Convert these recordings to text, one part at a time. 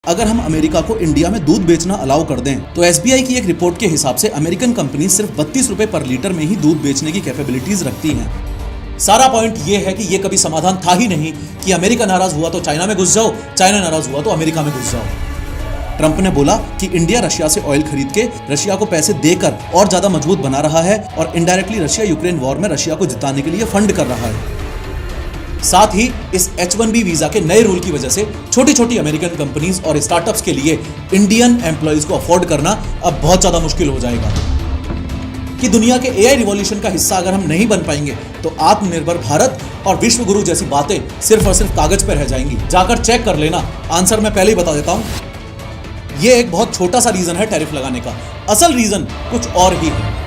अगर हम अमेरिका को इंडिया में दूध बेचना अलाउ कर दें। तो एसबीआई की एक रिपोर्ट के हिसाब से अमेरिकन कंपनी सिर्फ 32 रुपए पर लीटर में ही दूध बेचने की कैपेबिलिटीज रखती हैं। सारा पॉइंट ये है कि ये कभी समाधान था ही नहीं कि अमेरिका नाराज हुआ तो चाइना में घुस जाओ, चाइना नाराज हुआ तो अमेरिका में घुस जाओ। ट्रंप ने बोला कि इंडिया रशिया से ऑयल खरीद के रशिया को पैसे देकर और ज्यादा मजबूत बना रहा है और इनडायरेक्टली रशिया यूक्रेन वॉर में रशिया को जिताने के लिए फंड कर रहा है। साथ ही इस H1B वीजा के नए रूल की वजह से छोटी छोटी अमेरिकन कंपनीज और स्टार्टअप्स के लिए इंडियन एम्प्लॉइज को अफोर्ड करना अब बहुत ज्यादा मुश्किल हो जाएगा कि दुनिया के AI रिवॉल्यूशन का हिस्सा अगर हम नहीं बन पाएंगे तो आत्मनिर्भर भारत और विश्व गुरु जैसी बातें सिर्फ और सिर्फ कागज पर रह जाएंगी। जाकर चेक कर लेना, आंसर मैं पहले ही बता देता हूं। ये एक बहुत छोटा सा रीजन है टैरिफ लगाने का, असल रीजन कुछ और ही है।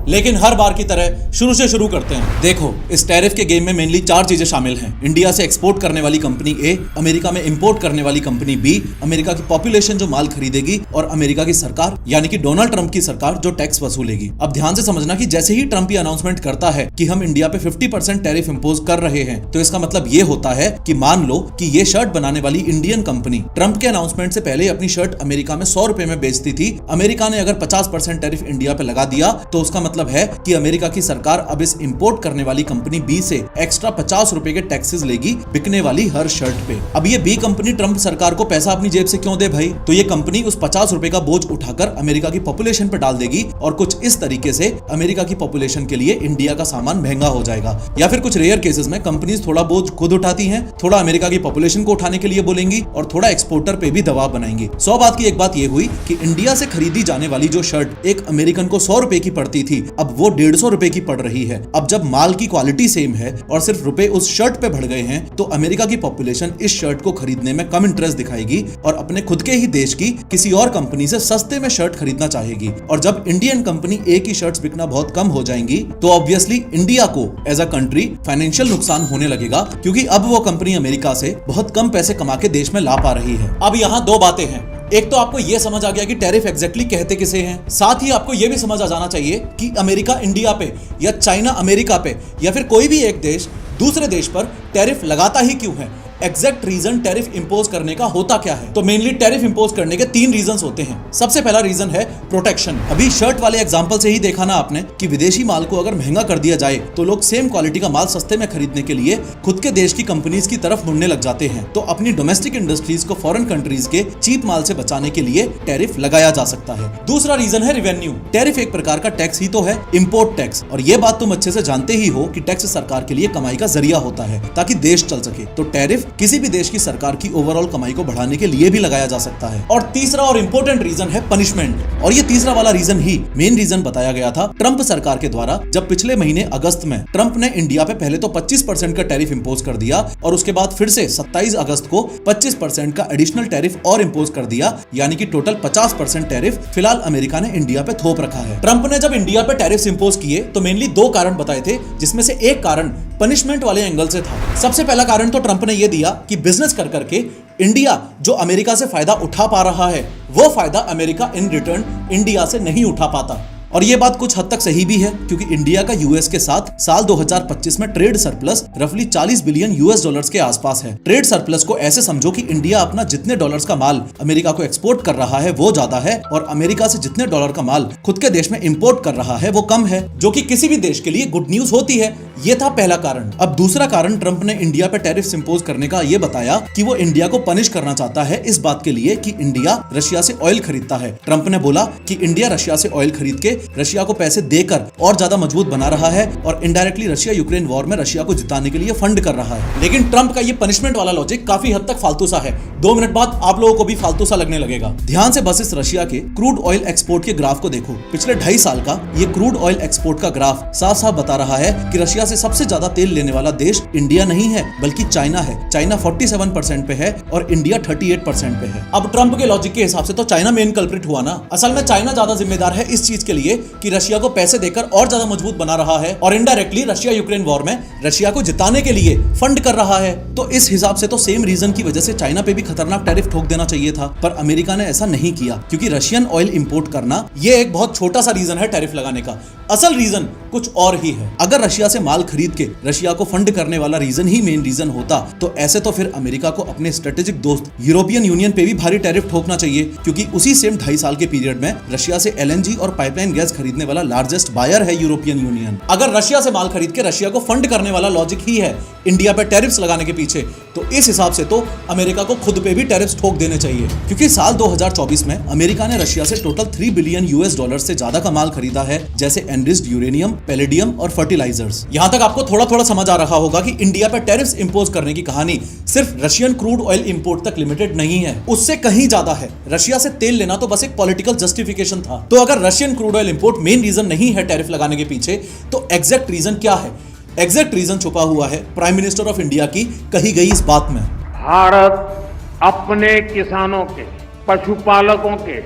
लेकिन हर बार की तरह शुरू से शुरू करते हैं। देखो, इस टैरिफ के गेम में मेनली 4 चीजें शामिल हैं। इंडिया से एक्सपोर्ट करने वाली कंपनी ए, अमेरिका में इंपोर्ट करने वाली कंपनी बी, अमेरिका की पॉपुलेशन जो माल खरीदेगी और अमेरिका की सरकार यानी कि डोनाल्ड ट्रंप की सरकार जो टैक्स वसूलेगी। अब ध्यान से समझना कि जैसे ही ट्रंप ये अनाउंसमेंट करता है कि हम इंडिया पे 50% टैरिफ इंपोज कर रहे हैं, तो इसका मतलब ये होता है कि मान लो कि ये शर्ट बनाने वाली इंडियन कंपनी ट्रंप के अनाउंसमेंट से पहले अपनी शर्ट अमेरिका में 100 रुपए में बेचती थी। अमेरिका ने अगर 50% टैरिफ इंडिया पे लगा दिया तो उसका मतलब है कि अमेरिका की सरकार अब इस इंपोर्ट करने वाली कंपनी बी से एक्स्ट्रा 50 रुपए के टैक्सेस लेगी बिकने वाली हर शर्ट पे। अब ये बी कंपनी ट्रंप सरकार को पैसा अपनी जेब से क्यों दे भाई? तो ये कंपनी उस 50 रुपए का बोझ उठाकर अमेरिका की पॉपुलेशन पे डाल देगी और कुछ इस तरीके से अमेरिका की पॉपुलेशन के लिए इंडिया का सामान महंगा हो जाएगा। या फिर कुछ रेयर केसेस में कंपनीज थोड़ा बोझ खुद उठाती हैं, थोड़ा अमेरिका की पॉपुलेशन को उठाने के लिए बोलेंगी और थोड़ा एक्सपोर्टर पे भी दबाव बनाएंगी। 100 बात की एक बात ये हुई कि इंडिया से खरीदी जाने वाली जो शर्ट एक अमेरिकन को 100 रुपए की पड़ती थी, अब वो 150 रुपए की पड़ रही है। अब जब माल की क्वालिटी सेम है और सिर्फ रुपए उस शर्ट पे बढ़ गए हैं, तो अमेरिका की पॉपुलेशन इस शर्ट को खरीदने में कम इंटरेस्ट दिखाएगी और अपने खुद के ही देश की किसी और कंपनी से सस्ते में शर्ट खरीदना चाहेगी। और जब इंडियन कंपनी ए की शर्ट्स बिकना बहुत कम हो जाएंगी, तो ऑब्वियसली इंडिया को एज अ कंट्री फाइनेंशियल नुकसान होने लगेगा, क्योंकि अब वो कंपनी अमेरिका से बहुत कम पैसे कमा के देश में ला पा रही है। अब यहाँ 2 बातें हैं। एक तो आपको यह समझ आ गया कि टैरिफ एग्जैक्टली कहते किसे हैं, साथ ही आपको यह भी समझ आ जाना चाहिए कि अमेरिका इंडिया पे या चाइना अमेरिका पे या फिर कोई भी एक देश दूसरे देश पर टैरिफ लगाता ही क्यों है। एग्जैक्ट रीजन टैरिफ इंपोज करने का होता क्या है? तो मेनली टैरिफ इंपोज करने के 3 रीजंस होते हैं। सबसे पहला रीजन है प्रोटेक्शन। अभी शर्ट वाले एग्जांपल से ही देखा ना आपने कि विदेशी माल को अगर महंगा कर दिया जाए तो लोग सेम क्वालिटी का माल सस्ते में खरीदने के लिए खुद के देश की कंपनीज की तरफ मुड़ने लग जाते हैं। तो अपनी डोमेस्टिक इंडस्ट्रीज को फॉरेन कंट्रीज के चीप माल से बचाने के लिए टैरिफ लगाया जा सकता है। दूसरा रीजन है रेवेन्यू। टैरिफ एक प्रकार का टैक्स ही तो है, इंपोर्ट टैक्स। और ये बात तुम अच्छे से जानते ही हो कि टैक्स सरकार के लिए कमाई का जरिया होता है ताकि देश चल सके। तो टैरिफ किसी भी देश की सरकार की ओवरऑल कमाई को बढ़ाने के लिए भी लगाया जा सकता है। और तीसरा और इंपॉर्टेंट रीजन है पनिशमेंट। और ये तीसरा वाला रीजन ही मेन रीजन बताया गया था ट्रंप सरकार के द्वारा, जब पिछले महीने अगस्त में ट्रंप ने इंडिया पे पहले तो 25% का टैरिफ इंपोज कर दिया और उसके बाद फिर से 27 अगस्त को 25% का एडिशनल टैरिफ और इंपोज कर दिया, यानी कि टोटल 50% टैरिफ फिलहाल अमेरिका ने इंडिया पे थोप रखा है। ट्रंप ने जब इंडिया पे टैरिफ इंपोज किए तो मेनली 2 कारण बताए थे, जिसमें से एक कारण पनिशमेंट वाले एंगल से था। सबसे पहला कारण तो ट्रंप ने यह दिया कि बिजनेस कर करके इंडिया जो अमेरिका से फायदा उठा पा रहा है, वो फायदा अमेरिका इन रिटर्न इंडिया से नहीं उठा पाता। और ये बात कुछ हद तक सही भी है, क्योंकि इंडिया का यूएस के साथ साल 2025 में ट्रेड सरप्लस रफली 40 बिलियन यूएस डॉलर्स के आसपास है। ट्रेड सरप्लस को ऐसे समझो कि इंडिया अपना जितने डॉलर्स का माल अमेरिका को एक्सपोर्ट कर रहा है वो ज्यादा है और अमेरिका से जितने डॉलर का माल खुद के देश में इंपोर्ट कर रहा है वो कम है, जो कि किसी भी देश के लिए गुड न्यूज होती है। ये था पहला कारण। अब दूसरा कारण ट्रंप ने इंडिया पे टैरिफ इंपोज करने का ये बताया कि वो इंडिया को पनिश करना चाहता है इस बात के लिए कि इंडिया रशिया से ऑयल खरीदता है। ट्रंप ने बोला कि इंडिया रशिया से ऑयल खरीद के रशिया को पैसे देकर और ज्यादा मजबूत बना रहा है और इनडायरेक्टली रशिया यूक्रेन वॉर में रशिया को जिताने के लिए फंड कर रहा है। लेकिन ट्रंप का ये पनिशमेंट वाला लॉजिक काफी हद तक फालतू सा है। 2 मिनट बाद आप लोगों को भी फालतू सा लगने लगेगा। ध्यान से बस इस रशिया के क्रूड ऑयल एक्सपोर्ट के ग्राफ को देखो। पिछले 2.5 साल का ये क्रूड ऑयल एक्सपोर्ट का ग्राफ साफ साफ बता रहा है कि रशिया से सबसे ज्यादा तेल लेने वाला देश इंडिया नहीं है बल्कि चाइना है। चाइना 47% पे है और इंडिया 38% पे है। अब ट्रंप के लॉजिक के हिसाब से तो चाइना मेन कल्प्रिट हुआ ना। असल में चाइना ज्यादा जिम्मेदार है इस चीज के लिए लिए कि रशिया को पैसे देकर और ज्यादा मजबूत बना रहा है और इनडायरेक्टली रशिया यूक्रेन वॉर में रशिया को जिताने के लिए फंड कर रहा है। तो इस हिसाब से तो सेम रीजन की वजह से चाइना पे भी खतरनाक टैरिफ ठोक देना चाहिए था, पर अमेरिका ने ऐसा नहीं किया क्योंकि रशियन ऑयल इंपोर्ट करना ये एक बहुत छोटा सा रीजन है टैरिफ लगाने का। असल रीजन कुछ और ही है। अगर रशिया से माल खरीद के रशिया को फंड करने वाला रीजन ही मेन रीजन होता तो ऐसे तो फिर अमेरिका को अपने स्ट्रेटेजिक दोस्त यूरोपियन यूनियन पे भी भारी टैरिफ ठोकना चाहिए, क्योंकि उसी सेम 2.5 साल के पीरियड में रशिया से एलएनजी और पाइपलाइन गैस खरीदने वाला लार्जेस्ट बायर है यूरोपियन यूनियन। अगर रशिया से माल खरीद के रशिया को फंड करने वाला लॉजिक ही है इंडिया पे टैरिफ्स लगाने के पीछे, तो इस हिसाब से तो अमेरिका को खुद पे भी टैरिफ्स ठोक देने चाहिए, क्योंकि साल 2024 में अमेरिका ने रशिया से टोटल $3 बिलियन से ज्यादा का माल खरीदा है, जैसे एनरिच्ड यूरेनियम, पैलेडियम और फर्टिलाइजर्स। यहां तक आपको थोड़ा थोड़ा समझ आ रहा होगा कि इंडिया पर टैरिफ्स इंपोज करने की कहानी सिर्फ रशियन क्रूड ऑयल इंपोर्ट तक लिमिटेड नहीं है, उससे कहीं ज्यादा है। रशिया से तेल लेना तो बस एक पॉलिटिकल जस्टिफिकेशन था। तो अगर Russian crude oil import main reason नहीं है टैरिफ लगाने के पीछे, तो एग्जैक्ट रीजन क्या है? एग्जैक्ट रीजन छुपा हुआ है प्राइम मिनिस्टर ऑफ इंडिया की कही गई इस बात में। भारत अपने किसानों के, पशुपालकों के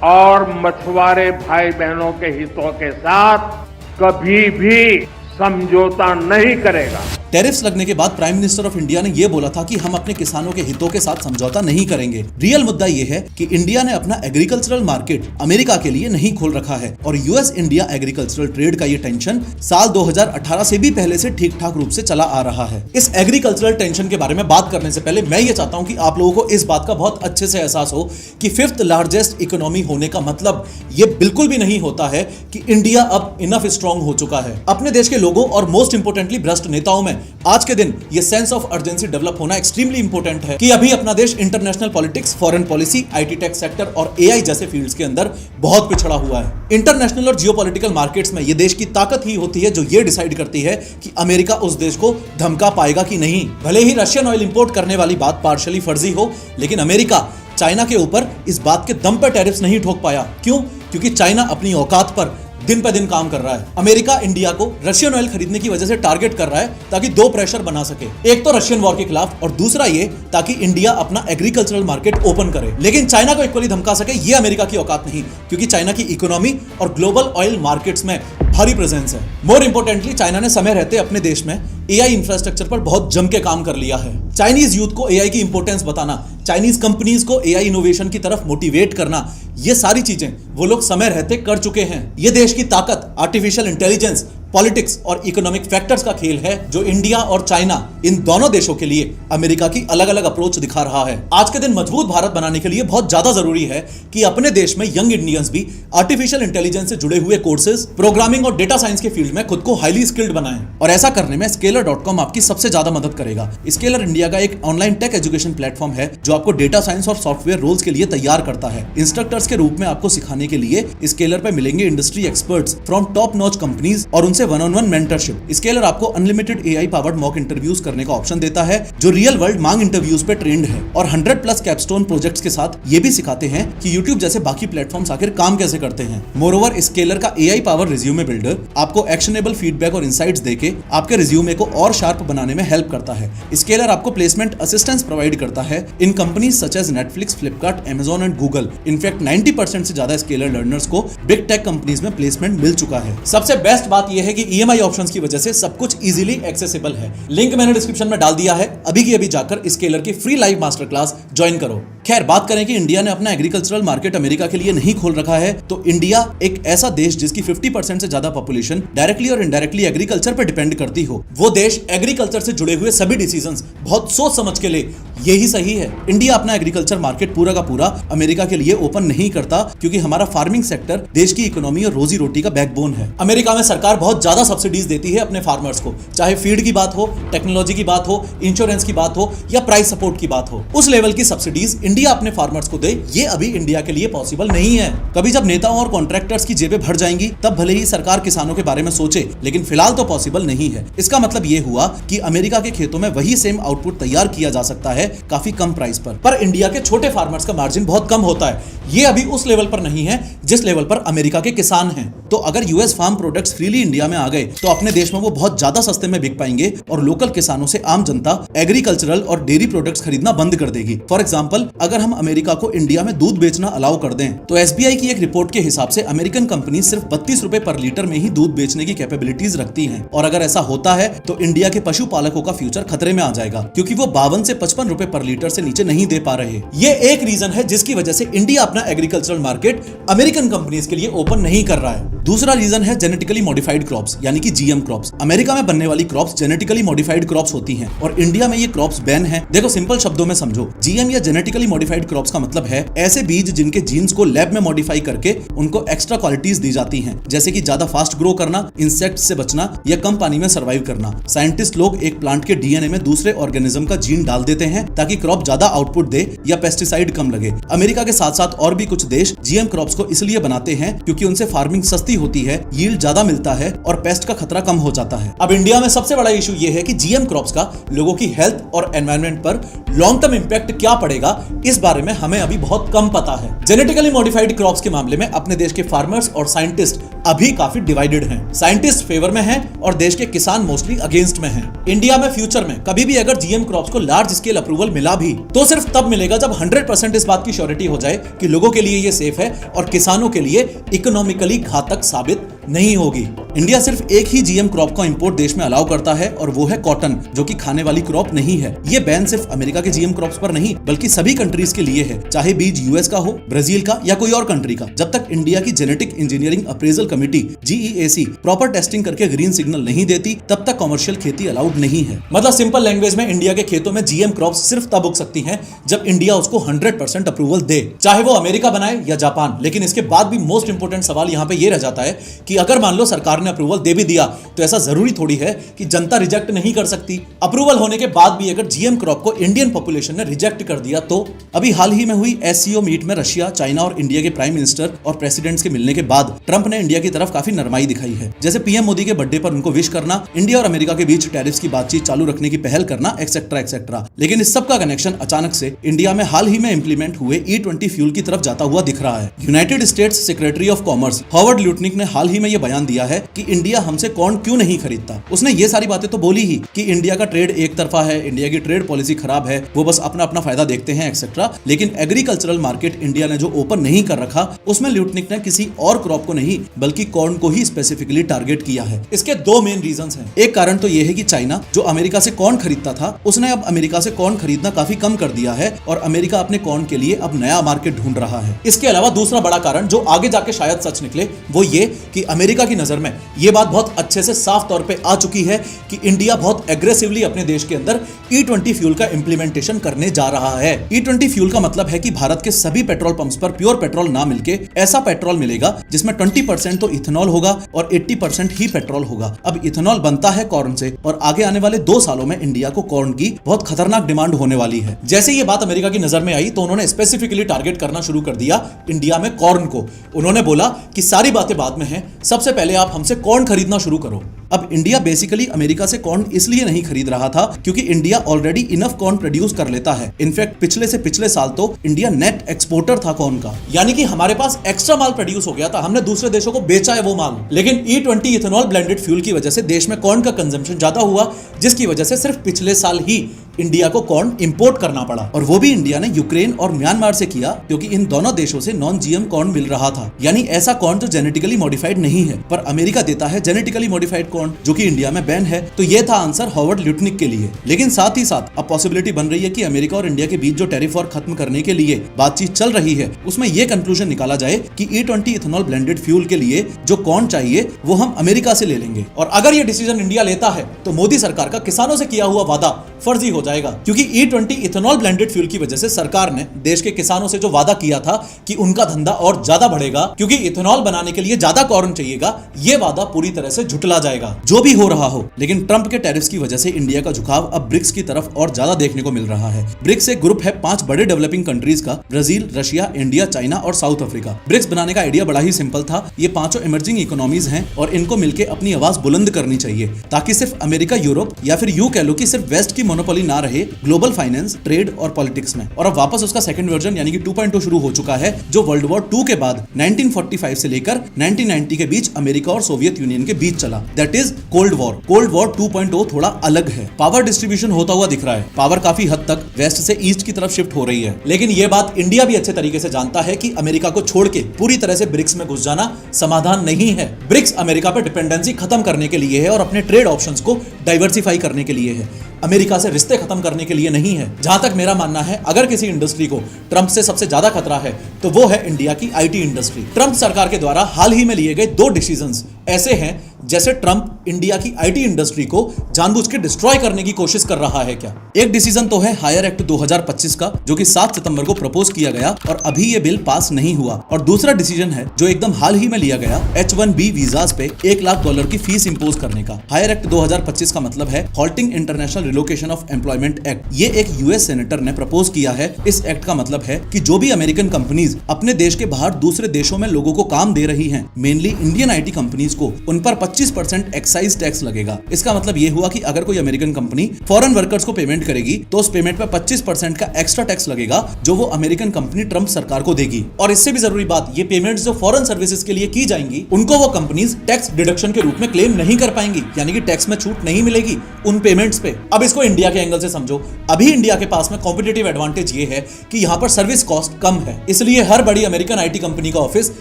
और मछुआरे भाई बहनों के हितों के साथ कभी भी समझौता नहीं करेगा। टैरिफ्स लगने के बाद प्राइम मिनिस्टर ऑफ इंडिया ने यह बोला था कि हम अपने किसानों के हितों के साथ समझौता नहीं करेंगे। रियल मुद्दा यह है कि इंडिया ने अपना एग्रीकल्चरल मार्केट अमेरिका के लिए नहीं खोल रखा है और यूएस इंडिया एग्रीकल्चरल ट्रेड का ये टेंशन साल 2018 से भी पहले से ठीक ठाक रूप से चला आ रहा है। इस एग्रीकल्चरल टेंशन के बारे में बात करने से पहले मैं ये चाहता हूं कि आप लोगों को इस बात का बहुत अच्छे से एहसास हो कि 5th लार्जेस्ट इकोनॉमी होने का मतलब ये बिल्कुल भी नहीं होता है कि इंडिया अब इनफ स्ट्रांग हो चुका है। अपने देश के लोगों और मोस्ट इंपोर्टेंटली भ्रष्ट नेताओं में आज के दिन ये सेंस ऑफ अर्जेंसी डेवलप होना एक्सट्रीमली इंपॉर्टेंट है कि अभी अपना देश international politics, foreign policy, IT tech sector और एआई जैसे फील्ड्स के अंदर बहुत पिछड़ा हुआ है। इंटरनेशनल और जियोपॉलिटिकल मार्केट्स में ये देश की ताकत ही होती है जो ये डिसाइड करती है कि अमेरिका उस देश को धमका पाएगा कि नहीं। भले ही रशियन ऑयल इंपोर्ट करने वाली बात पार्शियली फर्जी हो, लेकिन अमेरिका चाइना के ऊपर इस बात के दम पर टैरिफ्स नहीं ठोक पाया। क्यों? क्योंकि चाइना अपनी औकात पर दिन पे दिन काम कर रहा है। अमेरिका इंडिया को रशियन ऑयल खरीदने की वजह से टारगेट कर रहा है ताकि 2 प्रेशर बना सके, एक तो रशियन वॉर के खिलाफ और दूसरा ये ताकि इंडिया अपना एग्रीकल्चरल मार्केट ओपन करे। लेकिन चाइना को इक्वली धमका सके ये अमेरिका की औकात नहीं, क्योंकि चाइना की इकोनॉमी और ग्लोबल ऑयल मार्केट्स में भारी प्रेजेंस है। मोर इंपोर्टेंटली चाइना ने समय रहते अपने देश में एआई इंफ्रास्ट्रक्चर पर बहुत जम के काम कर लिया है। चाइनीज यूथ को एआई की इंपॉर्टेंस बताना, चाइनीज कंपनीज को एआई इनोवेशन की तरफ मोटिवेट करना, ये सारी चीजें वो लोग समय रहते कर चुके हैं। ये देश की ताकत आर्टिफिशियल इंटेलिजेंस, पॉलिटिक्स और इकोनॉमिक फैक्टर्स का खेल है जो इंडिया और चाइना इन दोनों देशों के लिए अमेरिका की अलग अलग अप्रोच दिखा रहा है। आज के दिन मजबूत भारत बनाने के लिए बहुत ज्यादा जरूरी है कि अपने देश में यंग इंडियंस भी आर्टिफिशियल इंटेलिजेंस से जुड़े हुए कोर्सेज, प्रोग्रामिंग और डेटा साइंस के फील्ड में खुद को हाईली स्किल्ड बनाएं। और ऐसा करने में Scaler.com आपकी सबसे ज्यादा मदद करेगा। स्केलर इंडिया का एक ऑनलाइन टेक एजुकेशन प्लेटफॉर्म है जो आपको डेटा साइंस और सॉफ्टवेयर रोल्स के लिए तैयार करता है। इंस्ट्रक्टर्स के रूप में आपको सिखाने के लिए स्केलर पे मिलेंगे industry experts from top notch companies और उनसे वन-ऑन-वन मेंटरशिप। स्केलर आपको unlimited AI powered mock interviews करने का ऑप्शन देता है जो रियल वर्ल्ड मांग इंटरव्यूज पे ट्रेंड है, और 100+ कैपस्टोन प्रोजेक्ट्स के साथ ये भी सिखाते हैं कि यूट्यूब जैसे बाकी प्लेटफॉर्म्स आखिर काम कैसे करते हैं। मोरओवर स्केलर का एआई पावर रिज्यूमे बिल्डर आपको एक्शनेबल फीडबैक और इनसाइट्स देके आपके रिज्यूमे को और शार्प बनाने में हेल्प करता है। स्केलर आपको प्लेसमेंट असिस्टेंस प्रोवाइड करता है in companies such as Netflix, Flipkart, Amazon and Google. In fact 90% से ज्यादा स्केलर लर्नर्स को बिग टेक कंपनीज में प्लेसमेंट मिल चुका है। सबसे बेस्ट बात यह है कि ईएमआई ऑप्शंस की वजह से सब कुछ इजीली एक्सेसिबल है। लिंक मैंने डिस्क्रिप्शन में डाल दिया है, अभी की अभी जाकर स्केलर की free live master class join करो। खैर, बात करें कि इंडिया ने अपना एग्रीकल्चरल मार्केट अमेरिका के लिए नहीं खोल रखा है, तो इंडिया एक ऐसा देश जिसकी 50% से ज्यादा पॉपुलेशन डायरेक्टली और इनडायरेक्टली एग्रीकल्चर पर डिपेंड करती हो, वो देश एग्रीकल्चर से जुड़े हुए सभी डिसीजंस बहुत सोच समझ के ले, यही सही है। इंडिया अपना एग्रीकल्चर मार्केट पूरा का पूरा अमेरिका के लिए ओपन नहीं करता, क्योंकि हमारा फार्मिंग सेक्टर देश की इकोनॉमी और रोजी रोटी का बैकबोन है। अमेरिका में सरकार बहुत ज्यादा सब्सिडीज देती है अपने फार्मर्स को, चाहे फीड की बात हो, टेक्नोलॉजी की बात हो, इंश्योरेंस की बात हो या प्राइस सपोर्ट की बात हो। उस लेवल की सब्सिडीज इंडिया अपने फार्मर्स को दे, ये अभी इंडिया के लिए पॉसिबल नहीं है। कभी जब नेताओं और कॉन्ट्रैक्टर्स की जेबें भर जाएंगी तब भले ही सरकार किसानों के बारे में सोचे, लेकिन फिलहाल तो पॉसिबल नहीं है। इसका मतलब ये हुआ कि अमेरिका के खेतों में वही सेम आउटपुट तैयार किया जा सकता है काफी कम प्राइस पर इंडिया के छोटे फार्मर्स का मार्जिन बहुत कम होता है। ये अभी उस लेवल पर नहीं है जिस लेवल पर अमेरिका के किसान हैं। तो अगर US farm products freely India में आ गए तो अपने देश में वो बहुत ज्यादा सस्ते में बिक पाएंगे और लोकल किसानों से आम जनता एग्रीकल्चरल और डेयरी प्रोडक्ट्स खरीदना बंद कर देगी। फॉर एग्जांपल, अगर हम अमेरिका को इंडिया में दूध बेचना अलाउ कर दें तो एसबीआई की एक रिपोर्ट के हिसाब से अमेरिकन कंपनी सिर्फ 32 रुपए पर लीटर में ही दूध बेचने की कैपेबिलिटीज रखती हैं। और अगर ऐसा होता है तो इंडिया के पशुपालकों का फ्यूचर खतरे में आ जाएगा, क्योंकि वो 52 से 55 रुपए पर लीटर से नीचे नहीं दे पा रहे। ये एक रीजन है जिसकी वजह से इंडिया अपना एग्रीकल्चरल मार्केट अमेरिकन कंपनीज के लिए ओपन नहीं कर रहा है। दूसरा रीजन है जेनेटिकली मॉडिफाइड क्रॉप्स, यानी कि जीएम क्रॉप्स। अमेरिका में बनने वाली क्रॉप्स जेनेटिकली मॉडिफाइड क्रॉप्स होती हैं और इंडिया में ये क्रॉप्स बैन है। देखो, सिंपल शब्दों में समझो, जीएम या जेनेटिकली मॉडिफाइड क्रॉप्स का मतलब है ऐसे बीज जिनके जीन्स को लैब में मॉडिफाई करके उनको एक्स्ट्रा क्वालिटीज दी जाती हैं, जैसे कि ज्यादा फास्ट ग्रो करना, इंसेक्ट्स से बचना या कम पानी में सर्वाइव करना। साइंटिस्ट लोग एक प्लांट के डीएनए में दूसरे ऑर्गेनिज्म का जीन डाल देते हैं ताकि क्रॉप ज्यादा आउटपुट दे या पेस्टिसाइड कम लगे। अमेरिका के साथ साथ और भी कुछ देश जीएम क्रॉप्स को इसलिए बनाते हैं क्योंकि उनसे फार्मिंग सस्ती होती है, यील्ड ज्यादा मिलता है और पेस्ट का खतरा कम हो जाता है। अब इंडिया में सबसे बड़ा इशू ये है कि जीएम क्रॉप्स का लोगों की हेल्थ और एनवायरनमेंट पर लॉन्ग टर्म इंपैक्ट क्या पड़ेगा, इस बारे में हमें अभी बहुत कम पता है। जेनेटिकली मॉडिफाइड क्रॉप्स के मामले में अपने देश के फार्मर्स और साइंटिस्ट अभी काफी डिवाइडेड हैं। साइंटिस्ट फेवर में हैं और देश के किसान मोस्टली अगेंस्ट में हैं। इंडिया में फ्यूचर में कभी भी अगर जीएम क्रॉप्स को लार्ज स्केल अप्रूवल मिला भी तो सिर्फ तब मिलेगा जब 100% इस बात की श्योरिटी हो जाए कि लोगों के लिए ये सेफ है और किसानों के लिए इकोनॉमिकली घातक साबित नहीं होगी। इंडिया सिर्फ एक ही जीएम क्रॉप का इंपोर्ट देश में अलाउ करता है और वो है कॉटन, जो कि खाने वाली क्रॉप नहीं है। ये बैन सिर्फ अमेरिका के जीएम क्रॉप्स पर नहीं बल्कि सभी कंट्रीज के लिए है, चाहे बीज यूएस का हो, ब्राजील का या कोई और कंट्री का। जब तक इंडिया की genetic engineering appraisal committee GEAC proper testing करके ग्रीन सिग्नल नहीं देती तब तक कमर्शियल खेती अलाउड नहीं है। मतलब सिंपल लैंग्वेज में इंडिया के खेतों में जीएम क्रॉप्स सिर्फ तब उग सकती हैं जब इंडिया उसको 100% अप्रूवल दे, चाहे वो अमेरिका बनाए या जापान। लेकिन इसके बाद भी मोस्ट इंपोर्टेंट सवाल यहाँ पे ये रह जाता है कि अगर मान लो सरकार ने अप्रूवल दे भी दिया तो ऐसा जरूरी थोड़ी है कि जनता रिजेक्ट नहीं कर सकती। अप्रूवल होने के बाद भी अगर जीएम क्रॉप को इंडियन पॉपुलेशन ने रिजेक्ट कर दिया तो अभी हाल ही में हुई एससीओ मीट में रशिया, चाइना और इंडिया के प्राइम मिनिस्टर और प्रेसिडेंट्स के मिलने के बाद ट्रंप ने इंडिया की तरफ काफी नरमाई दिखाई है, जैसे पीएम मोदी के बर्थडे पर उनको विश करना, इंडिया और अमेरिका के बीच टैरिफ्स की बातचीत चालू रखने की पहल करना, एक्सेट्रा एक्सेट्रा। लेकिन इस सब का कनेक्शन अचानक से इंडिया में हाल ही में इंप्लीमेंट हुए E20 फ्यूल की तरफ जाता हुआ दिख रहा है। United States Secretary of Commerce Howard Lutnick ने हाल ही में यह बयान दिया है कि इंडिया हमसे कॉर्न क्यों नहीं खरीदता। उसने ये सारी बातें तो बोली ही कि इंडिया का ट्रेड एक तरफा है, इंडिया की ट्रेड पॉलिसी खराब है, वो बस अपना अपना फायदा देखते हैं एक्सेट्रा। लेकिन एग्रीकल्चरल मार्केट इंडिया ने जो ओपन नहीं कर रखा उसमें ल्यूटनिक ने किसी और क्रॉप को नहीं बल्कि कॉर्न को ही स्पेसिफिकली टारगेट किया है। इसके दो मेन रीजंस हैं। एक कारण तो यह है कि चाइना जो अमेरिका से कॉर्न खरीदता था उसने अब अमेरिका से कॉर्न खरीदना काफी कम कर दिया है और अमेरिका अपने कॉर्न के लिए अब नया मार्केट ढूंढ रहा है। इसके अलावा दूसरा बड़ा कारण जो आगे जाके शायद सच निकले वो ये कि अमेरिका की नजर में ये बात बहुत अच्छे से साफ तौर पे आ चुकी है कि इंडिया बहुत एग्रेसिवली अपने देश के अंदर E20 फ्यूल का इंप्लीमेंटेशन करने जा रहा है। E20 फ्यूल का मतलब है कि भारत के सभी पेट्रोल पंप्स पर प्योर पेट्रोल ना मिलके ऐसा पेट्रोल मिलेगा जिसमें 20% तो इथेनॉल होगा और 80% ही पेट्रोल होगा। अब इथेनॉल बनता है कॉर्न से और आगे आने वाले 2 सालों में इंडिया को कॉर्न की बहुत खतरनाक डिमांड होने वाली है। जैसे ये बात अमेरिका की नजर में आई तो उन्होंने स्पेसिफिकली टारगेट करना शुरू कर दिया इंडिया में कॉर्न को। उन्होंने बोला कि सारी बातें बाद में हैं, सबसे पहले आप हमसे कॉर्न खरीदना शुरू करो। अब इंडिया बेसिकली अमेरिका से कॉर्न इसलिए नहीं खरीद रहा था क्योंकि India already enough corn produce कर लेता है। इनफैक्ट पिछले से पिछले साल तो इंडिया नेट एक्सपोर्टर था कॉर्न का, यानी कि हमारे पास एक्स्ट्रा माल प्रोड्यूस हो गया था, हमने दूसरे देशों को बेचा है वो माल। लेकिन E20 इथेनॉल ब्लेंडेड फ्यूल की वजह से देश में कॉर्न का कंजम्पशन ज्यादा हुआ, जिसकी वजह से सिर्फ पिछले साल ही इंडिया को कॉर्न इंपोर्ट करना पड़ा और वो भी इंडिया ने यूक्रेन और म्यांमार से किया क्योंकि इन दोनों देशों से नॉन जीएम कॉर्न मिल रहा था, यानी ऐसा कॉर्न जो जेनेटिकली मॉडिफाइड नहीं है। पर अमेरिका देता है जेनेटिकली मॉडिफाइड कॉर्न जो कि इंडिया में बैन है। तो ये था आंसर हॉवर्ड ल्यूटनिक के लिए। लेकिन साथ ही साथ अब पॉसिबिलिटी बन रही है कि अमेरिका और इंडिया के बीच जो टैरिफ वॉर खत्म करने के लिए बातचीत चल रही है उसमें यह कंक्लूजन निकाला जाए कि E20 इथेनॉल ब्लेंडेड फ्यूल के लिए जो कॉर्न चाहिए वो हम अमेरिका से ले लेंगे। और अगर ये डिसीजन इंडिया लेता है तो मोदी सरकार का किसानों से किया हुआ वादा फर्जी हो जाएगा, क्योंकि E20 इथेनॉल ब्लेंडेड फ्यूल की वजह से सरकार ने देश के किसानों से जो वादा किया था कि उनका धंधा और ज्यादा बढ़ेगा क्योंकि इथेनॉल बनाने के लिए ज्यादा कॉर्न चाहिएगा, ये वादा पूरी तरह से झुटला जाएगा। सोचा। जो भी हो रहा हो, लेकिन ट्रंप के टैरिफ्स की वजह से इंडिया का झुकाव अब ब्रिक्स की तरफ और ज्यादा देखने को मिल रहा है। ब्रिक्स एक ग्रुप है 5 बड़े डेवलपिंग कंट्रीज का, ब्राजील, रशिया, इंडिया, चाइना और साउथ अफ्रीका। ब्रिक्स बनाने का आइडिया बड़ा ही सिंपल था। ये पांचों इमर्जिंग इकोनॉमीज हैं और इनको मिलकर अपनी आवाज बुलंद करनी चाहिए, ताकि सिर्फ अमेरिका, यूरोप या फिर यूं कह लो कि सिर्फ वेस्ट की मोनोपोली ना रहे ग्लोबल फाइनेंस, ट्रेड और पॉलिटिक्स में। और अब वापस उसका सेकंड वर्जन यानी कि 2.0 शुरू हो चुका है, जो वर्ल्ड वॉर 2 के बाद 1945 से लेकर 1990 के बीच अमेरिका और सोवियत यूनियन के बीच चला। That is cold war. Cold war 2.0 थोड़ा अलग है। पावर डिस्ट्रीब्यूशन होता हुआ दिख रहा है। पावर काफी हद तक वेस्ट से ईस्ट की तरफ शिफ्ट हो रही है। लेकिन यह बात इंडिया भी अच्छे तरीके से जानता है कि अमेरिका को छोड़ के पूरी तरह से ब्रिक्स में घुस जाना समाधान नहीं है। ब्रिक्स अमेरिका पर डिपेंडेंसी खत्म करने के लिए है और अपने ट्रेड ऑप्शंस को डाइवर्सिफाई करने के लिए है, अमेरिका से रिश्ते खत्म करने के लिए नहीं है। जहां तक मेरा मानना है, अगर किसी इंडस्ट्री को ट्रंप से सबसे ज्यादा खतरा है तो वो है इंडिया की आईटी इंडस्ट्री। ट्रंप सरकार के द्वारा हाल ही में लिए गए 2 डिसीजंस ऐसे हैं जैसे ट्रंप इंडिया की आईटी इंडस्ट्री को जानबूझ के डिस्ट्रॉय करने की कोशिश कर रहा है क्या। एक डिसीजन तो है हायर एक्ट 2025 का, जो कि 7 सितंबर को प्रपोज किया गया और अभी ये बिल पास नहीं हुआ। और दूसरा डिसीजन है जो एकदम हाल ही में लिया गया, H1B वीजास पे $1 लाख की फीस इंपोज करने का। हायर एक्ट 2025 का मतलब है halting international relocation of employment act. ये एक यूएस सेनेटर ने प्रपोज किया है। इस एक्ट का मतलब है कि जो भी अमेरिकन कंपनीज अपने देश के बाहर दूसरे देशों में लोगों को काम दे रही हैं, मेनली इंडियन आईटी कंपनीज को, उन पर 25% एक्साइज टैक्स लगेगा। इसका मतलब ये हुआ कि अगर कोई अमेरिकन कंपनी फॉरेन वर्कर्स को पेमेंट करेगी तो उस पेमेंट पर 25% का एक्स्ट्रा टैक्स लगेगा, जो वो अमेरिकन कंपनी ट्रंप सरकार को देगी। और इससे भी जरूरी बात, ये पेमेंट्स जो फॉरेन सर्विसेज के लिए की जाएंगी, उनको वो कंपनीज टैक्स डिडक्शन के रूप में क्लेम नहीं कर पाएंगी, यानी कि टैक्स में छूट नहीं मिलेगी उन पेमेंट्स पे। अब इसको इंडिया के एंगल से समझो। अभी इंडिया के पास में कॉम्पिटिटिव एडवांटेज ये है कि यहाँ पर सर्विस कॉस्ट कम है, इसलिए हर बड़ी अमेरिकन आईटी कंपनी का ऑफिस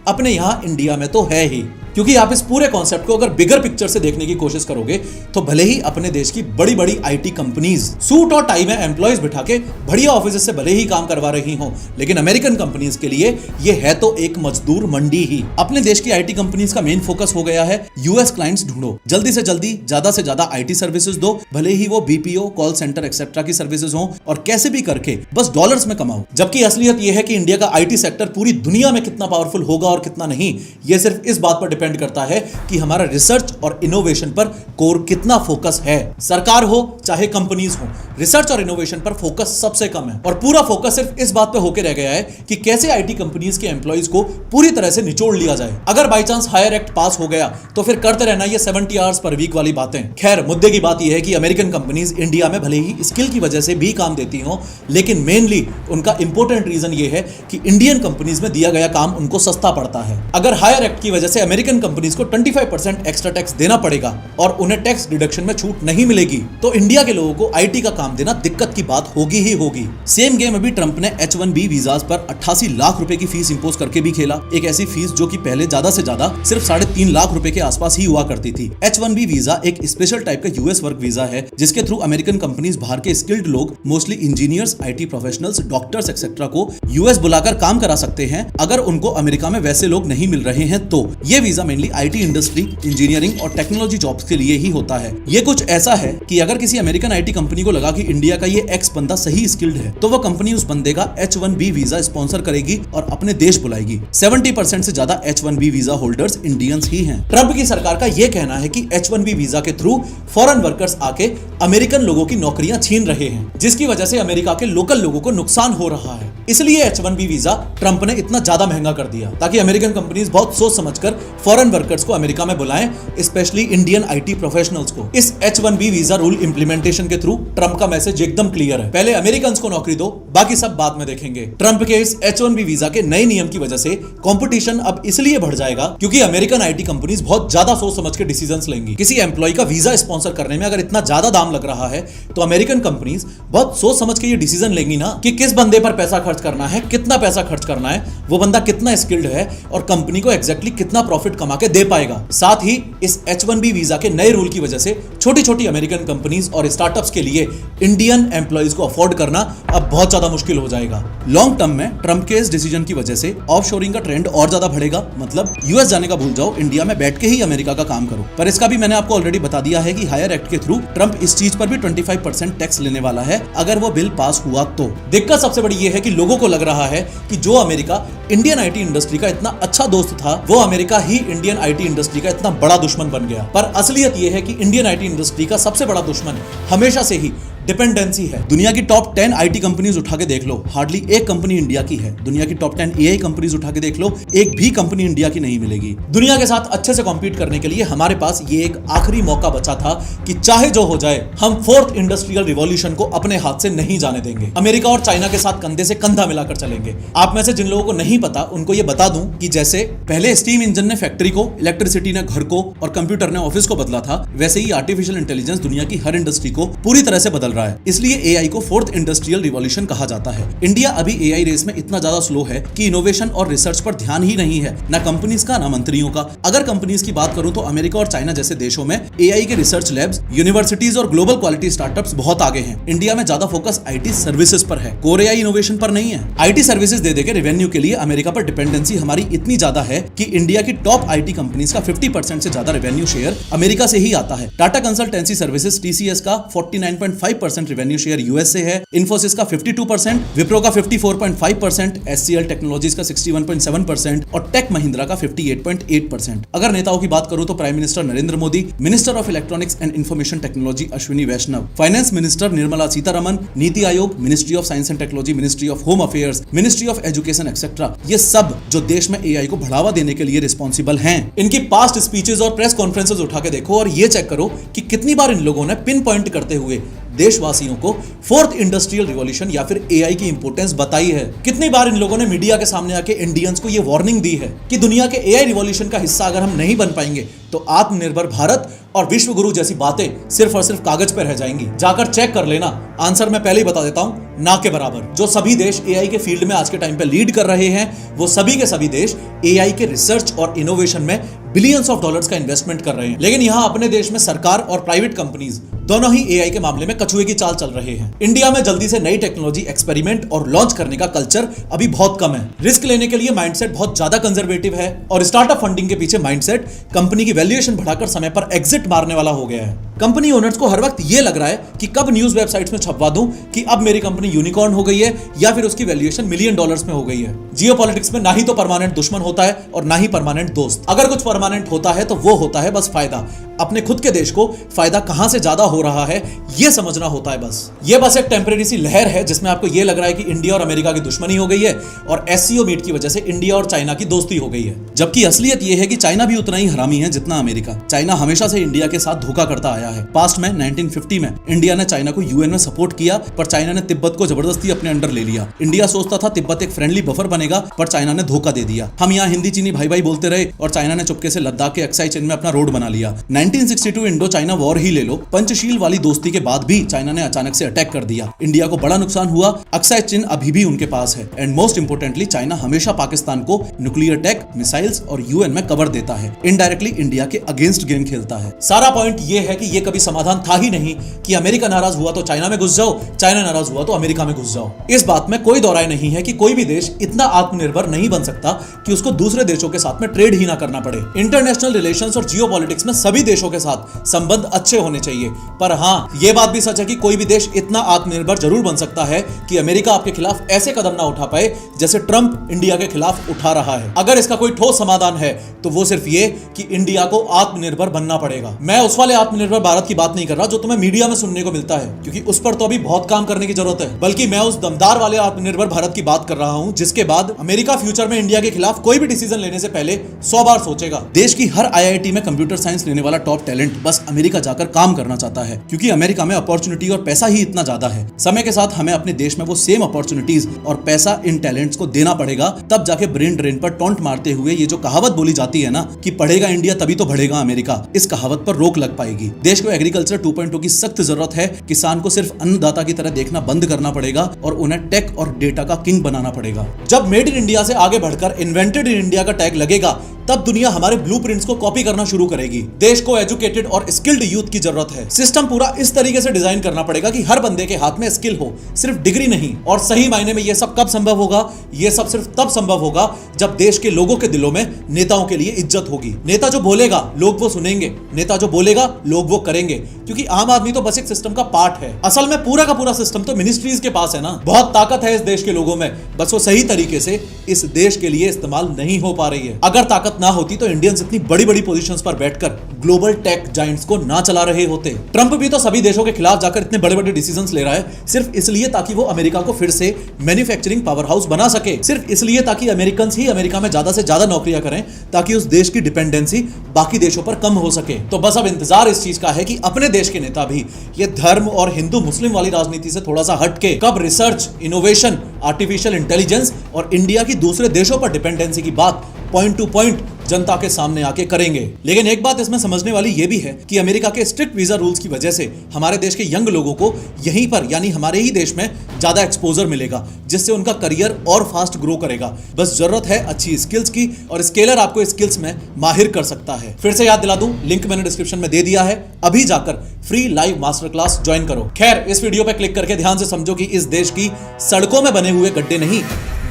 अपने यहाँ इंडिया में तो है ही। क्योंकि आप इस पूरे कॉन्सेप्ट को अगर बिगर पिक्चर से देखने की कोशिश करोगे तो भले ही अपने देश की बड़ी बड़ी आईटी कंपनीज सूट और टाई में एम्प्लॉयज बिठा के बढ़िया ऑफिस से भले ही काम करवा रही हों, लेकिन अमेरिकन कंपनीज के लिए ये है तो एक मजदूर मंडी ही। अपने देश की आईटी कंपनीज का मेन फोकस हो गया है यूएस क्लाइंट्स ढूंढो, जल्दी से जल्दी ज्यादा से ज्यादा आईटी सर्विसेज दो, भले ही वो बीपीओ, कॉल सेंटर एक्सेट्रा की सर्विसेज हो, और कैसे भी करके बस डॉलर्स में कमाओ। जबकि असलियत यह है कि इंडिया का आईटी सेक्टर पूरी दुनिया में कितना पावरफुल होगा और कितना नहीं, यह सिर्फ इस बात पर डिपेंड करता है कि हमारा रिसर्च और इनोवेशन पर कोर कितना फोकस है। सरकार हो चाहे कंपनीज हो, रिसर्च और इनोवेशन पर फोकस सबसे कम है और पूरा फोकस सिर्फ इस बात पे होके रह गया है कि कैसे आईटी कंपनीज के एम्प्लॉइज को पूरी तरह से निचोड़ लिया जाए। अगर by chance hire act pass हो गया तो फिर करते रहना ये 70 आवर्स पर वीक वाली बातें। खैर, मुद्दे की बात यह है कि अमेरिकन कंपनीज इंडिया में भले ही स्किल की वजह से भी काम देती हो, लेकिन मेनली उनका इंपॉर्टेंट रीजन ये है कि इंडियन कंपनीज में दिया गया काम उनको सस्ता पड़ता है। अगर हायर एक्ट की वजह से अमेरिकन कंपनीज को 25% एक्स्ट्रा टैक्स देना पड़ेगा और उन्हें टैक्स डिडक्शन में छूट नहीं मिलेगी, तो इंडिया के लोगों को आईटी का काम देना दिक्कत की बात होगी ही होगी। सेम गेम अभी ट्रंप ने H1B वीजास पर 88 लाख रुपए की फीस इंपोज करके भी खेला। एक ऐसी फीस जो कि पहले ज्यादा से ज्यादा सिर्फ 3.5 लाख रुपए के आसपास ही हुआ करती थी। H1B वीजा एक स्पेशल टाइप का यूएस वर्क वीजा है, जिसके थ्रू अमेरिकन कंपनीज बाहर के स्किल्ड लोग, mostly engineers, IT professionals, doctors etcetera को यूएस बुलाकर काम करा सकते हैं अगर उनको अमेरिका में वैसे लोग नहीं मिल रहे हैं। तो ये visa mainly IT industry, engineering और टेक्नोलॉजी जॉब्स के लिए ही होता है। ये कुछ ऐसा है कि अगर किसी अमेरिकन आईटी कंपनी को लगा कि इंडिया का ये एक्स बंदा सही स्किल्ड है, तो वो कंपनी उस बंदे का H1B वीजा स्पॉन्सर करेगी और अपने देश बुलाएगी। 70% से ज्यादा H1B वीजा होल्डर्स इंडियंस ही हैं। ट्रंप की सरकार का ये कहना है कि H1B वीजा के थ्रू फॉरेन वर्कर्स आके अमेरिकन लोगों की नौकरियां छीन रहे हैं, जिसकी वजह से अमेरिका के लोकल लोगों को नुकसान हो रहा है। इसलिए H1B वीजा ट्रंप ने इतना ज्यादा महंगा कर दिया ताकि अमेरिकन कंपनीज बहुत सोच समझकर फॉरेन वर्कर्स को अमेरिका में बुलाएं, स्पेशली इंडियन आईटी प्रोफेशनल्स को। इस H1B वीजा रूल इंप्लीमेंटेशन के थ्रू ट्रंप का मैसेज एकदम क्लियर है, पहले अमेरिकन को नौकरी दो, बाकी सब बाद में देखेंगे। ट्रंप के इस H1B वीजा के नए नियम की वजह से कंपटीशन अब इसलिए बढ़ जाएगा क्योंकि अमेरिकन आईटी कंपनीज बहुत ज्यादा सोच समझ के डिसीजंस लेंगी। किसी एम्प्लॉय का वीजा स्पॉन्सर करने में अगर इतना ज्यादा दाम लग रहा है तो अमेरिकन कंपनीज बहुत सोच समझ के ये डिसीजन लेंगी ना कि किस बंदे पर पैसा खर्च करना है, कितना पैसा खर्च करना है, वो बंदा कितना स्किल्ड है और कंपनी को एग्जैक्टली कितना प्रॉफिट कमा के दे पाएगा। साथ ही इस H1B वीजा के नए रूल की वजह से छोटी छोटी अमेरिकन कंपनीज और स्टार्टअप्स के लिए इंडियन एम्प्लॉइज को अफोर्ड करना अब बहुत ज्यादा मुश्किल हो जाएगा। लॉन्ग टर्म में ट्रंप के इस डिसीजन की वजह से ऑफशोरिंग का ट्रेंड और ज्यादा बढ़ेगा, मतलब यूएस जाने का भूल जाओ, इंडिया में बैठ के ही अमेरिका का काम करो। पर इसका भी मैंने आपको ऑलरेडी बता दिया है कि हायर एक्ट के थ्रू ट्रंप इस चीज पर भी 25% टैक्स लेने वाला है अगर वो बिल पास हुआ तो। दिक्कत सबसे बड़ी ये है कि लोगों को लग रहा है कि जो अमेरिका इंडियन आईटी इंडस्ट्री का इतना अच्छा दोस्त था, वो America he Indian IT industry का इतना बड़ा दुश्मन बन गया। पर असलियत ये है कि इंडियन आईटी इंडस्ट्री का सबसे बड़ा दुश्मन हमेशा से ही डिपेंडेंसी है। दुनिया की टॉप 10 आईटी कंपनीज उठा के देख लो, हार्डली एक कंपनी इंडिया की है। दुनिया की टॉप 10 एआई कंपनीज उठा के देख लो, एक भी कंपनी इंडिया की नहीं मिलेगी। दुनिया के साथ अच्छे से कॉम्पीट करने के लिए हमारे पास ये एक आखिरी मौका बचा था कि चाहे जो हो जाए, हम फोर्थ इंडस्ट्रियल रिवॉल्यूशन को अपने हाथ से नहीं जाने देंगे। अमेरिका और चाइना के साथ कंधे से कंधा मिलाकर चलेंगे। आप में से जिन लोगों को नहीं पता उनको ये बता दूं कि जैसे पहले स्टीम इंजन ने फैक्ट्री को, इलेक्ट्रिसिटी ने घर को और कंप्यूटर ने ऑफिस को बदला था, वैसे ही आर्टिफिशियल इंटेलिजेंस दुनिया की हर इंडस्ट्री को पूरी तरह से बदल रहा है। इसलिए एआई को फोर्थ इंडस्ट्रियल रिवॉल्यूशन कहा जाता है। इंडिया अभी एआई रेस में इतना ज्यादा स्लो है कि इनोवेशन और रिसर्च पर ध्यान ही नहीं है, ना कंपनीज का ना मंत्रियों का। अगर कंपनीज की बात करूं तो अमेरिका और चाइना जैसे देशों में एआई के रिसर्च लैब्स, यूनिवर्सिटीज और ग्लोबल क्वालिटी स्टार्टअप्स बहुत आगे हैं। इंडिया में ज्यादा फोकस आईटी सर्विसेज पर है, कोर एआई इनोवेशन पर नहीं है। आईटी सर्विसेज दे देके रेवेन्यू के लिए अमेरिका पर डिपेंडेंसी हमारी इतनी ज्यादा है कि इंडिया की टॉप आईटी कंपनीज का 50% से ज्यादा रेवेन्यू शेयर अमेरिका से ही आता है। टाटा कंसल्टेंसी सर्विसेज टीसीएस का 49.5% रेवेन्यू शेयर यूएस से है, इन्फोसिस का 52%, विप्रो का 54.5%, एचसीएल टेक्नोलॉजीज का 61.7% और टेक महिंद्रा का 58.8%। अगर नेताओं की बात करूं तो prime minister Narendra Modi, minister of electronics and information technology Ashwini Vaishnaw, finance minister Nirmala Sitharaman, NITI Aayog, ministry of science and technology, ministry of home affairs, ministry of education etcetera, ये सब जो देश में एआई को बढ़ावा देने के लिए रिस्पॉन्सिबल हैं। इनकी पास्ट स्पीचेस और प्रेस कॉन्फ्रेंसेस उठा के देखो और ये चेक करो कि कितनी बार इन लोगों ने पिन पॉइंट करते हुए देशवासियों को फोर्थ इंडस्ट्रियल रिवॉल्यूशन या फिर एआई की इंपोर्टेंस बताई है। कितनी बार इन लोगों ने मीडिया के सामने आके इंडियंस को ये वार्निंग दी है कि दुनिया के एआई रिवॉल्यूशन का हिस्सा अगर हम नहीं बन पाएंगे तो आत्मनिर्भर भारत और विश्व गुरु जैसी बातें सिर्फ और सिर्फ कागज पर रह जाएंगी। जाकर चेक कर लेना, आंसर मैं पहले ही बता देता हूं, ना के बराबर। जो सभी देश एआई के फील्ड में आज के टाइम पे लीड कर रहे हैं, वो सभी के सभी देश एआई के रिसर्च और इनोवेशन में बिलियंस ऑफ डॉलर्स का इन्वेस्टमेंट कर रहे हैं। लेकिन यहां अपने देश में सरकार और प्राइवेट कंपनीज दोनों ही एआई के मामले में कछुए की चाल चल रहे हैं। इंडिया में जल्दी से नई टेक्नोलॉजी एक्सपेरिमेंट और लॉन्च करने का कल्चर अभी बहुत कम है। रिस्क लेने के लिए माइंडसेट बहुत ज्यादा कंजर्वेटिव है और स्टार्टअप फंडिंग के पीछे माइंडसेट कंपनी की वैल्यूएशन बढ़ाकर समय पर एग्जिट मारने वाला हो गया है। कंपनी ओनर्स को हर वक्त ये लग रहा है कि कब न्यूज वेबसाइट्स में छपवा दूं कि अब मेरी कंपनी यूनिकॉर्न हो गई है या फिर उसकी वैल्यूएशन $1 मिलियन में हो गई है। जियोपॉलिटिक्स में ना ही तो परमानेंट दुश्मन होता है और ना ही परमानेंट दोस्त। अगर कुछ परमानेंट होता है तो वो होता है बस फायदा। अपने खुद के देश को फायदा कहां से ज्यादा हो रहा है ये समझना होता है बस। ये बस एक टेम्परेरी सी लहर है जिसमें आपको ये लग रहा है कि इंडिया और अमेरिका की दुश्मनी हो गई है और एससीओ मीट की वजह से इंडिया और चाइना की दोस्ती हो गई है। जबकि असलियत ये है कि चाइना भी उतना ही हरामी है जितना अमेरिका। चाइना हमेशा से इंडिया के साथ धोखा करता आया है। पास्ट में 1950 में इंडिया ने चाइना को यूएन में सपोर्ट किया, पर चाइना ने तिब्बत को जबरदस्ती अपने अंडर ले लिया। इंडिया सोचता था तिब्बत एक फ्रेंडली बफर बनेगा, पर चाइना ने धोखा दे दिया। हम यहाँ हिंदी चीनी भाई भाई बोलते रहे और चाइना ने चुपके से लद्दाख के अक्साई चीन में अपना रोड बना लिया। 1962 इंडो चाइना वॉर ही ले लो, पंचशील वाली दोस्ती के बाद भी चाइना ने अचानक से अटैक कर दिया। इंडिया को बड़ा नुकसान हुआ। अक्साई चीन अभी भी उनके पास है एंड मोस्ट इंपोर्टेंटली चाइना हमेशा पाकिस्तान को न्यूक्लियर टेक, मिसाइल्स और यूएन में कवर देता है। इनडायरेक्टली इंडिया के अगेंस्ट गेम खेलता है। सारा पॉइंट ये है कि ये कभी समाधान था ही नहीं कि अमेरिका नाराज हुआ तो चाइना में घुस जाओ, चाइना नाराज हुआ तो अमेरिका में घुस जाओ। इस बात में कोई दौराय नहीं है कि कोई भी देश इतना आत्मनिर्भर नहीं बन सकता कि उसको दूसरे देशों के साथ में ट्रेड ही ना करना पड़े। इंटरनेशनल रिलेशंस और जियोपॉलिटिक्स में सभी देशों के साथ संबंध अच्छे होने चाहिए, पर हाँ ये बात भी सच है कि कोई भी देश इतना आत्मनिर्भर जरूर बन सकता है कि अमेरिका आपके खिलाफ ऐसे कदम ना उठा पाए जैसे ट्रंप इंडिया के खिलाफ उठा रहा है। अगर इसका कोई ठोस समाधान है तो वो सिर्फ ये कि इंडिया को आत्मनिर्भर बनना पड़ेगा। मैं उस वाले आत्मनिर्भर भारत की बात नहीं कर रहा जो तुम्हें मीडिया में सुनने को मिलता है, क्योंकि उस पर तो अभी बहुत काम करने की जरूरत है, बल्कि मैं उस दमदार वाले आत्मनिर्भर भारत की बात कर रहा हूं जिसके बाद अमेरिका फ्यूचर में इंडिया के खिलाफ कोई भी डिसीजन लेने से पहले 100 बार सोचेगा। देश की हर आईआईटी में कंप्यूटर साइंस लेने वाला टॉप टैलेंट बस अमेरिका जाकर काम करना चाहता है, क्योंकि अमेरिका में अपॉर्चुनिटी और पैसा ही इतना ज्यादा है। समय के साथ हमें अपने देश में वो सेम अपॉर्चुनिटीज और पैसा इन टैलेंट्स को देना पड़ेगा, तब जाके ब्रेन ड्रेन पर टॉन्ट मारते हुए ये जो कहावत बोली जाती है ना कि पढ़ेगा इंडिया तभी तो बढ़ेगा अमेरिका, इस कहावत पर रोक लग पाएगी। देश को एग्रीकल्चर 2.0 की सख्त जरूरत है। किसान को सिर्फ अन्नदाता की तरह देखना बंद करना पड़ेगा और उन्हें टेक और डेटा का किंग बनाना पड़ेगा। जब मेड इन इंडिया से आगे बढ़कर इन्वेंटेड इन इंडिया का टैग लगेगा तब दुनिया हमारे ब्लूप्रिंट्स को कॉपी करना शुरू करेगी। देश को एजुकेटेड और स्किल्ड यूथ की जरूरत है। सिस्टम पूरा इस तरीके से डिजाइन करना पड़ेगा कि हर बंदे के हाथ में स्किल हो, सिर्फ डिग्री नहीं। और सही मायने में यह सब कब संभव होगा? यह सब सिर्फ तब संभव होगा जब देश के लोगों के दिलों में नेताओं के लिए इज्जत होगी। नेता जो बोलेगा लोग वो सुनेंगे, नेता जो बोलेगा लोग वो करेंगे, क्योंकि आम आदमी तो बस एक सिस्टम का पार्ट है। असल में पूरा का पूरा सिस्टम तो मिनिस्ट्रीज के पास है ना। बहुत ताकत है इस देश के लोगों में, बस वो सही तरीके से इस देश के लिए इस्तेमाल नहीं हो पा रही है। अगर ताकत ना होती तो इंडियंस इतनी बड़ी बड़ी पोजीशंस पर बैठकर ग्लोबल टेक जायंट्स को ना चला रहे होते। ट्रंप भी तो सभी देशों के खिलाफ जाकर इतने बड़े बड़े डिसीजंस ले रहा है सिर्फ इसलिए ताकि वो अमेरिका को फिर से मैन्युफैक्चरिंग पावर हाउस बना सके, सिर्फ इसलिए ताकि अमेरिकन ही अमेरिका में ज्यादा से ज्यादा नौकरियां करें, ताकि उस देश की डिपेंडेंसी बाकी देशों पर कम हो सके। तो बस अब इंतजार इस चीज का है कि अपने देश के नेता भी ये धर्म और हिंदू मुस्लिम वाली राजनीति से थोड़ा सा हटके कब रिसर्च, इनोवेशन, आर्टिफिशियल इंटेलिजेंस और इंडिया की दूसरे देशों पर डिपेंडेंसी की बात पॉइंट टू पॉइंट जनता के सामने आके करेंगे। लेकिन एक बात इसमें समझने वाली यह भी है कि अमेरिका के स्ट्रिक्ट वीजा रूल्स की वजह से हमारे देश के यंग लोगों को यहीं पर यानी हमारे ही देश में ज्यादा एक्सपोजर मिलेगा, जिससे उनका करियर और फास्ट ग्रो करेगा। बस जरूरत है अच्छी स्किल्स की, और स्केलर आपको स्किल्स में माहिर कर सकता है। फिर से याद दिला दूं, लिंक मैंने डिस्क्रिप्शन में दे दिया है, अभी जाकर free live master class join करो। खैर, इस वीडियो पे क्लिक करके ध्यान से समझो कि इस देश की सड़कों में बने हुए गड्ढे नहीं,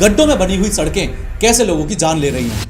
गड्ढों में बनी हुई सड़कें कैसे लोगों की जान ले रही हैं।